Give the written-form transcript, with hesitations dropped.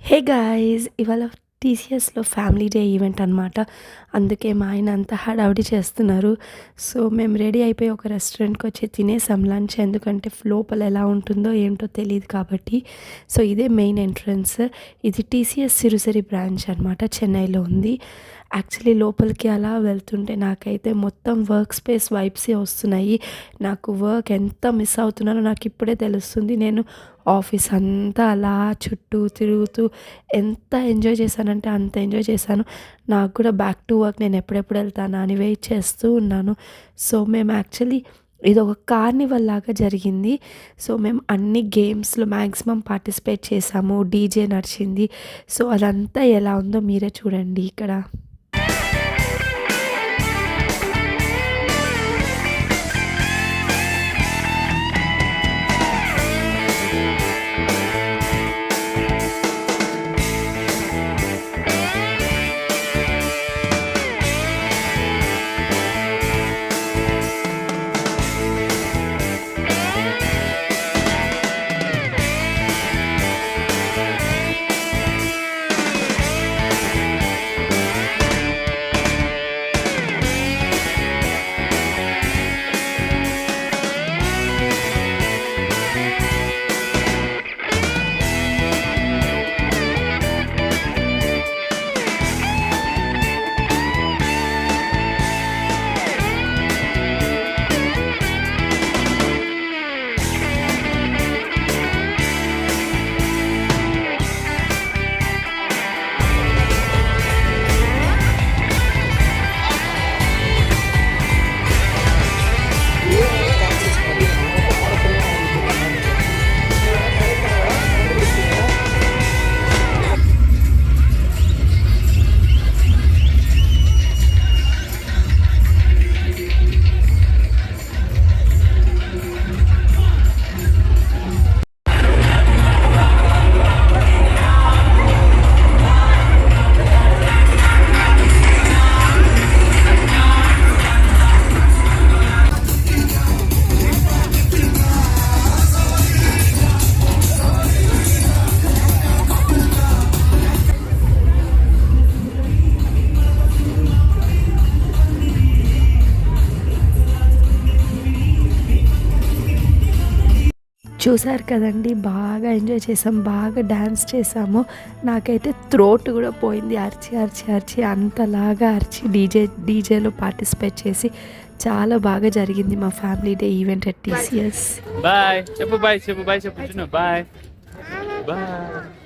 Hey guys, ఇవాళ టీసీఎస్లో family day event అనమాట. అందుకే మా ఆయన అంతా హడావిడి చేస్తున్నారు. సో మేము రెడీ అయిపోయి ఒక రెస్టారెంట్కి వచ్చి తినేసాం లంచ్. ఎందుకంటే లోపల ఎలా ఉంటుందో ఏంటో తెలియదు కాబట్టి. సో ఇదే మెయిన్ ఎంట్రన్స్. ఇది టీసీఎస్ సిరుసరి బ్రాంచ్ అనమాట, చెన్నైలో ఉంది. యాక్చువల్లీ లోపలికి అలా వెళ్తుంటే నాకైతే మొత్తం వర్క్ స్పేస్ వైబ్సే వస్తున్నాయి. నాకు వర్క్ ఎంత మిస్ అవుతున్నానో నాకు ఇప్పుడే తెలుస్తుంది. నేను ఆఫీస్ అంతా అలా చుట్టూ తిరుగుతూ ఎంత ఎంజాయ్ చేశానంటే అంత ఎంజాయ్ చేశాను. నాకు కూడా బ్యాక్ టు వర్క్ నేను ఎప్పుడెప్పుడు వెళ్తానా అని వెయిట్ చేస్తూ ఉన్నాను. సో మేము యాక్చువల్లీ ఇది ఒక కార్నివల్ లాగా జరిగింది. సో మేము అన్ని గేమ్స్లో మ్యాక్సిమం పార్టిసిపేట్ చేసాము. డీజే నడిచింది. సో అదంతా ఎలా ఉందో మీరే చూడండి ఇక్కడ. చూసారు కదండి, బాగా ఎంజాయ్ చేసాం, బాగా డ్యాన్స్ చేసాము. నాకైతే థ్రోట్ కూడా పోయింది, అరిచి అరిచి అరిచి అంతలాగా అరిచి డీజేలో పార్టిసిపేట్ చేసి చాలా బాగా జరిగింది మా family day event at TCS. Bye చెప్పు, బాయ్ చెప్పు, బాయ్ చెప్పు, బాయ్ బాయ్.